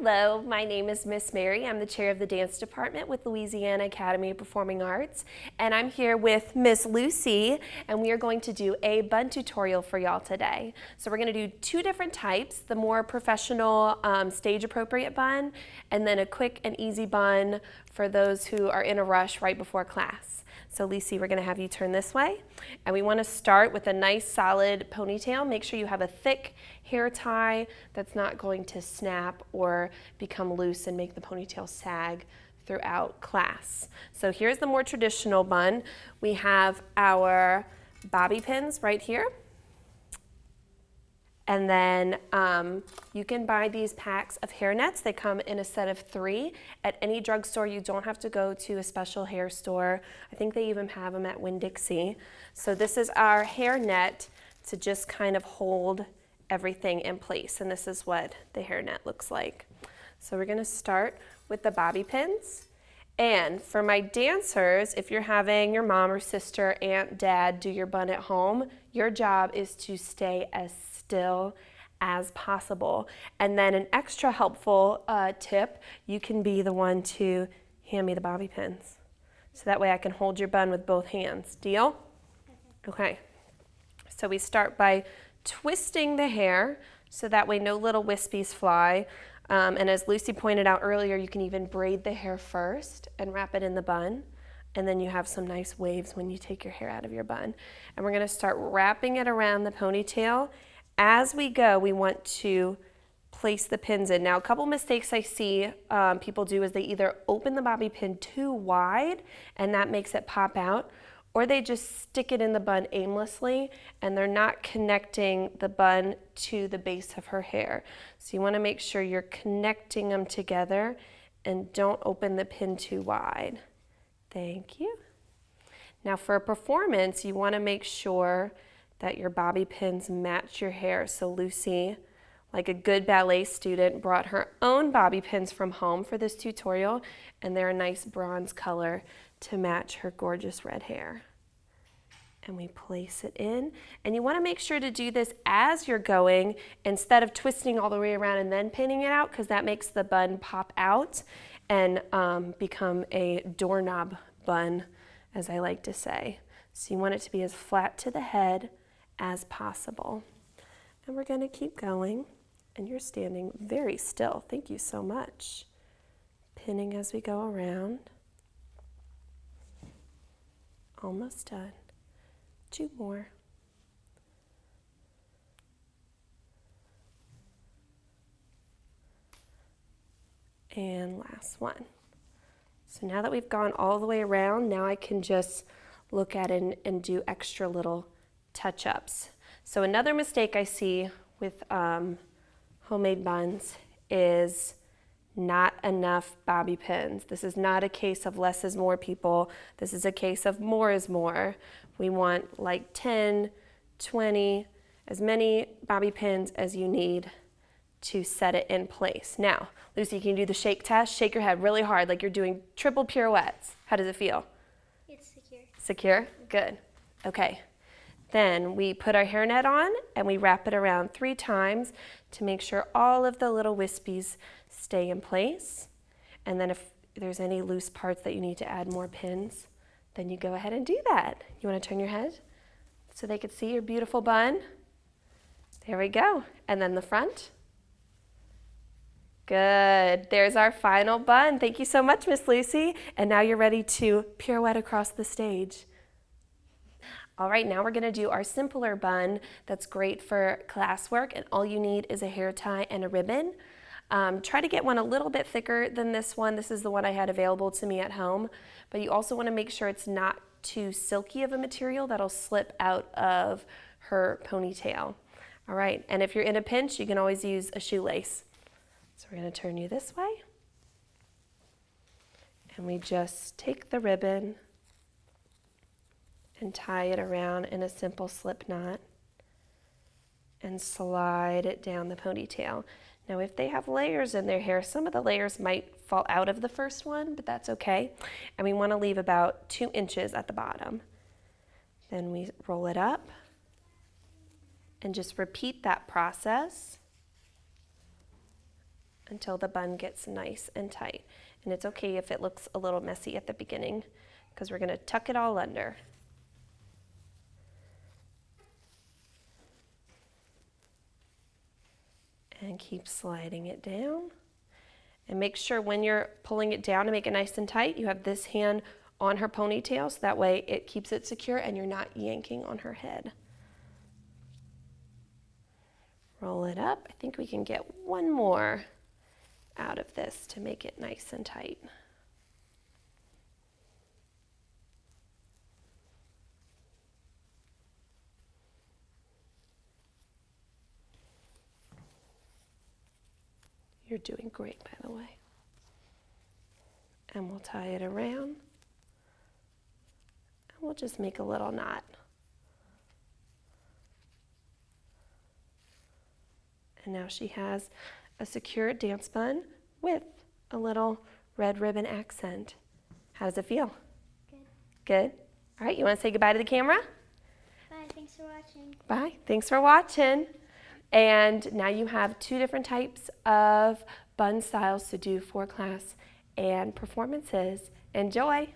Hello, my name is Miss Mary. I'm the chair of the dance department with Louisiana Academy of Performing Arts, and I'm here with Miss Lucy, and we are going to do a bun tutorial for y'all today. So we're going to do two different types, the more professional stage appropriate bun, and then a quick and easy bun for those who are in a rush right before class. So Lucy, we're going to have you turn this way, and we want to start with a nice solid ponytail. Make sure you have a thick hair tie that's not going to snap or become loose and make the ponytail sag throughout class. So here's the more traditional bun. We have our bobby pins right here. And then you can buy these packs of hair nets. They come in a set of 3 at any drugstore. You don't have to go to a special hair store. I think they even have them at Winn-Dixie. So this is our hair net to just kind of hold everything in place. And this is what the hair net looks like. So we're gonna start with the bobby pins. And for my dancers, if you're having your mom or sister, aunt, dad do your bun at home, your job is to stay as still as possible. And then an extra helpful tip, you can be the one to hand me the bobby pins. So that way I can hold your bun with both hands. Deal? Okay. So we start by twisting the hair so that way no little wispies fly. And as Lucy pointed out earlier, you can even braid the hair first and wrap it in the bun. And then you have some nice waves when you take your hair out of your bun. And we're going to start wrapping it around the ponytail. As we go, we want to place the pins in. Now, a couple mistakes I see people do is they either open the bobby pin too wide, and that makes it pop out, or they just stick it in the bun aimlessly, and they're not connecting the bun to the base of her hair. So you want to make sure you're connecting them together, and don't open the pin too wide. Thank you. Now for a performance, you want to make sure that your bobby pins match your hair. So Lucy, like a good ballet student, brought her own bobby pins from home for this tutorial, and they're a nice bronze color to match her gorgeous red hair. And we place it in. And you want to make sure to do this as you're going instead of twisting all the way around and then pinning it out, because that makes the bun pop out and become a doorknob bun, as I like to say. So you want it to be as flat to the head as possible. And we're going to keep going, and you're standing very still. Thank you so much. Pinning as we go around. Almost done. 2 more. And last one. So now that we've gone all the way around, now I can just look at it and do extra little touch-ups. So another mistake I see with homemade buns is not enough bobby pins. This is not a case of less is more, people. This is a case of more is more. We want like 10, 20, as many bobby pins as you need to set it in place. Now, Lucy, can you do the shake test? Shake your head really hard like you're doing triple pirouettes. How does it feel? It's secure. Secure? Good. Okay. Then we put our hairnet on and we wrap it around 3 times to make sure all of the little wispies stay in place. And then if there's any loose parts that you need to add more pins, then you go ahead and do that. You want to turn your head so they could see your beautiful bun? There we go. And then the front. Good. There's our final bun. Thank you so much, Miss Lucy. And now you're ready to pirouette across the stage. All right, now we're going to do our simpler bun that's great for classwork, and all you need is a hair tie and a ribbon. Try to get one a little bit thicker than this one. This is the one I had available to me at home, but you also want to make sure it's not too silky of a material that'll slip out of her ponytail. All right, and if you're in a pinch, you can always use a shoelace. So we're going to turn you this way, and we just take the ribbon and tie it around in a simple slip knot and slide it down the ponytail. Now if they have layers in their hair, some of the layers might fall out of the first one, but that's okay. And we want to leave about 2 inches at the bottom. Then we roll it up and just repeat that process until the bun gets nice and tight. And it's okay if it looks a little messy at the beginning, because we're going to tuck it all under. And keep sliding it down. And make sure when you're pulling it down to make it nice and tight, you have this hand on her ponytail, so that way it keeps it secure and you're not yanking on her head. Roll it up. I think we can get one more out of this to make it nice and tight. You're doing great, by the way. And we'll tie it around. And we'll just make a little knot. And now she has a secure dance bun with a little red ribbon accent. How does it feel? Good. Good? All right, you want to say goodbye to the camera? Bye, thanks for watching. Bye, thanks for watching. And now you have 2 different types of bun styles to do for class and performances. Enjoy!